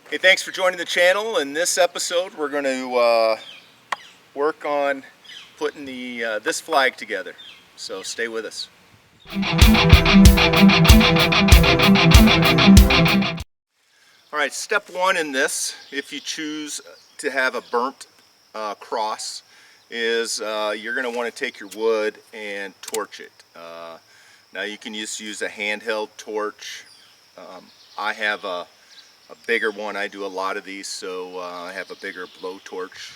Hey, thanks for joining the channel. In this episode, we're going to work on putting this flag together. So stay with us. All right, step one in this, if you choose to have a burnt cross, is you're going to want to take your wood and torch it. Now you can just use a handheld torch. I have a bigger one. I do a lot of these, so I have a bigger blow torch.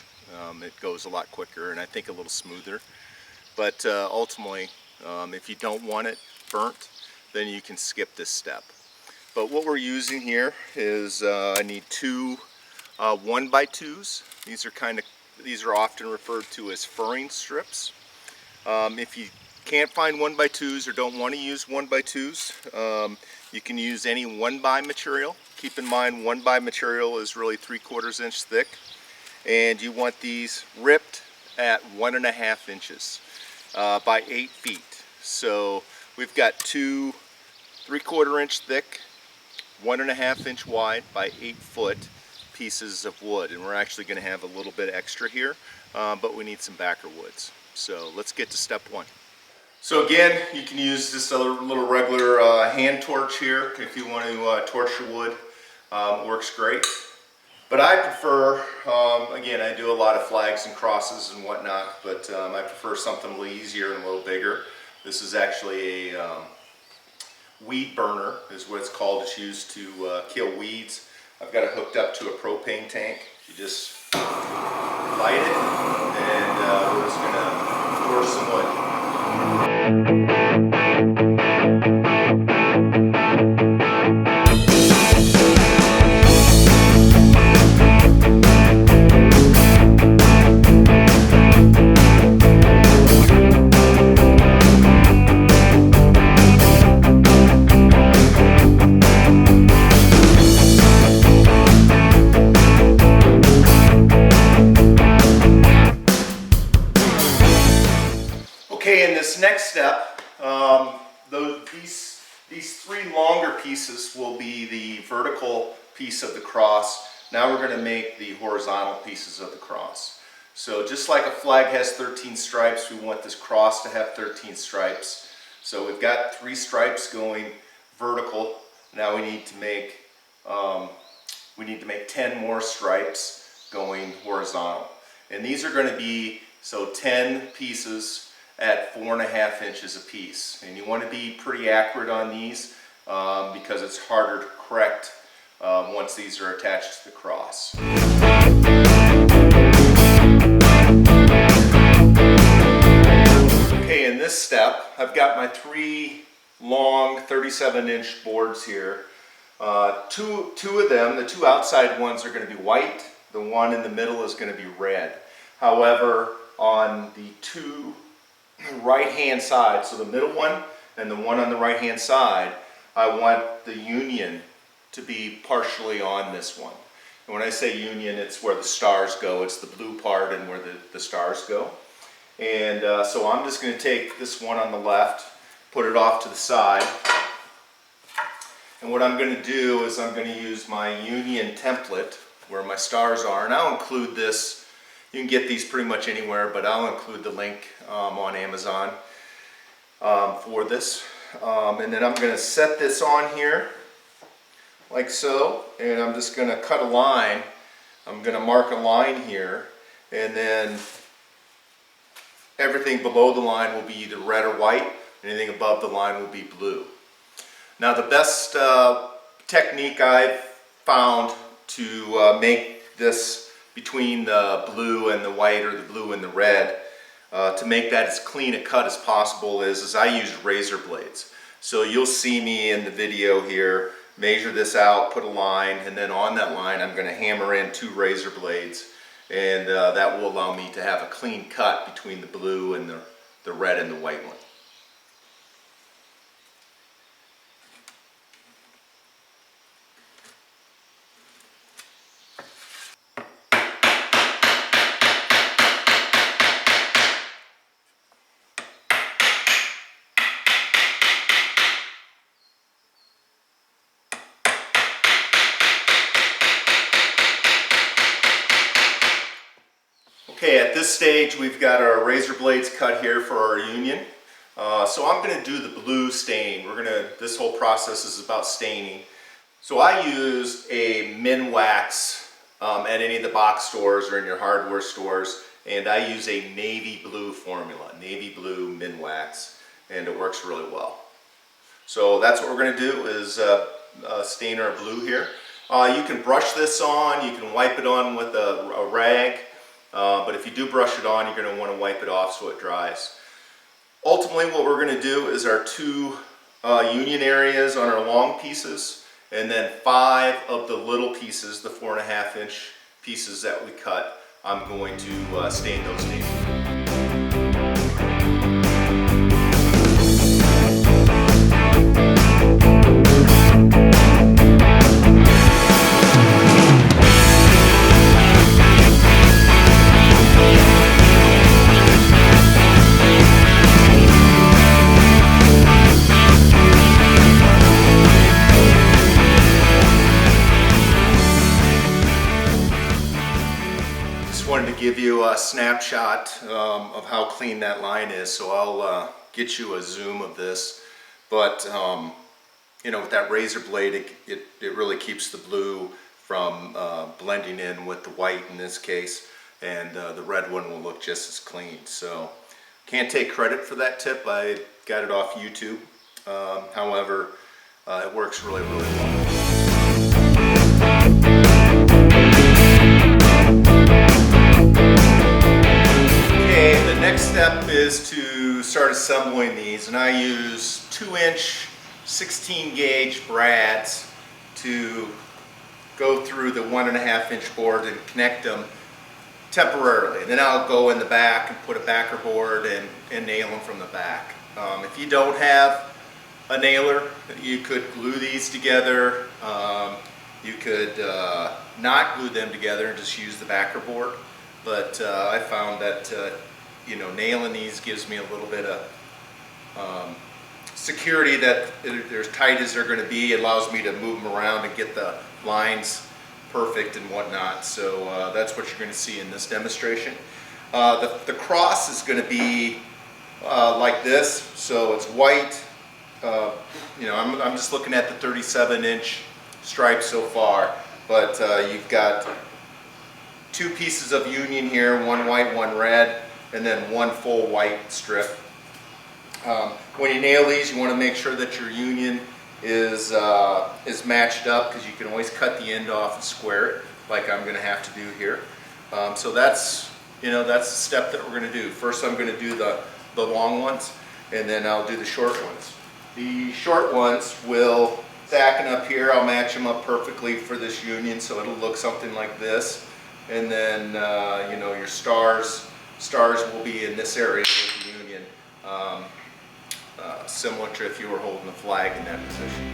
It goes a lot quicker and I think a little smoother. But ultimately, if you don't want it burnt, then you can skip this step. But what we're using here is I need two 1x2s. These are often referred to as furring strips. If you can't find 1x2s or don't want to use 1x2s, you can use any 1x material. Keep in mind 1x material is really 3/4 inch thick, and you want these ripped at 1.5 inches by 8 feet. So we've got two 3/4 inch thick, 1.5 inch wide by 8 foot pieces of wood, and we're actually going to have a little bit extra here, but we need some backer woods. So let's get to step one. So again, you can use just a little regular hand torch here if you want to torch your wood. Works great. But I prefer, again, I do a lot of flags and crosses and whatnot, but I prefer something a little easier and a little bigger. This is actually a weed burner, is what it's called. It's used to kill weeds. I've got it hooked up to a propane tank. You just light it, and we're just going to pour some wood. Okay, in this next step, these three longer pieces will be the vertical piece of the cross. Now we're going to make the horizontal pieces of the cross. So just like a flag has 13 stripes, we want this cross to have 13 stripes. So we've got 3 stripes going vertical. Now we need to make 10 more stripes going horizontal. And these are going to be 10 pieces at 4.5 inches a piece. And you want to be pretty accurate on these because it's harder to correct once these are attached to the cross. Okay, in this step, I've got my 3 long 37-inch boards here. Two of them, the 2 outside ones, are going to be white. The one in the middle is going to be red. However, on the 2 right-hand side, so the middle one and the one on the right-hand side, I want the union to be partially on this one. And when I say union, it's where the stars go. It's the blue part and where the stars go. And so I'm just going to take this one on the left, put it off to the side. And what I'm going to do is I'm going to use my union template where my stars are, and I'll include this. You can get these pretty much anywhere, but I'll include the link on Amazon for this. And then I'm going to set this on here like so, and I'm just going to cut a line. I'm going to mark a line here, and then everything below the line will be either red or white. Anything above the line will be blue. Now the best technique I've found to make this between the blue and the white, or the blue and the red, to make that as clean a cut as possible is I use razor blades. So you'll see me in the video here measure this out, put a line, and then on that line I'm going to hammer in 2 razor blades, and that will allow me to have a clean cut between the blue and the red and the white one. Okay, at this stage we've got our razor blades cut here for our union. So I'm going to do the blue stain. This whole process is about staining. So I use a min wax at any of the box stores or in your hardware stores, and I use a navy blue formula, navy blue min wax, and it works really well. So that's what we're going to do is stain our blue here. You can brush this on, you can wipe it on with a rag, but if you do brush it on, you're going to want to wipe it off so it dries. Ultimately, what we're going to do is our two union areas on our long pieces, and then 5 of the little pieces, the 4.5-inch pieces that we cut, I'm going to stain those navy. Wanted to give you a snapshot of how clean that line is, so I'll get you a zoom of this. But you know, with that razor blade, it really keeps the blue from blending in with the white in this case, and the red one will look just as clean. So can't take credit for that tip. I got it off YouTube. However, it works really well. Next step is to start assembling these, and I use 2-inch 16-gauge brads to go through the 1.5-inch board and connect them temporarily. And then I'll go in the back and put a backer board and nail them from the back. If you don't have a nailer, you could glue these together. You could not glue them together and just use the backer board. But I found that you know, nailing these gives me a little bit of security that they're as tight as they're going to be. It allows me to move them around and get the lines perfect and whatnot. So that's what you're going to see in this demonstration. The cross is going to be like this, so it's white. You know, I'm just looking at the 37-inch stripe so far, but you've got 2 pieces of union here, one white, one red, and then one full white strip. When you nail these, you want to make sure that your union is matched up, because you can always cut the end off and square it, like I'm going to have to do here. So that's the step that we're going to do. First, I'm going to do the long ones, and then I'll do the short ones. The short ones will stacking up here. I'll match them up perfectly for this union, so it'll look something like this. And then you know, your stars will be in this area with the union, similar to if you were holding the flag in that position.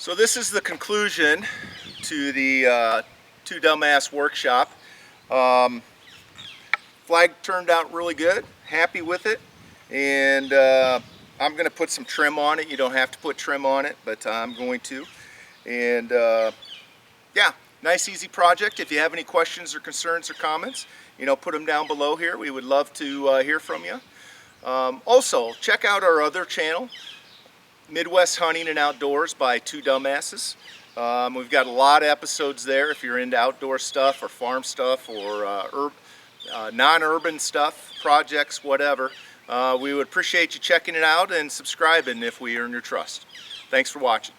So this is the conclusion to the Two Dumbass workshop. Flag turned out really good, happy with it, and I'm going to put some trim on it. You don't have to put trim on it, but I'm going to. And yeah, nice easy project. If you have any questions or concerns or comments, put them down below here. We would love to hear from you. Also, check out our other channel, Midwest Hunting and Outdoors by Two Dumbasses. We've got a lot of episodes there if you're into outdoor stuff or farm stuff or non-urban stuff, projects, whatever. We would appreciate you checking it out and subscribing if we earn your trust. Thanks for watching.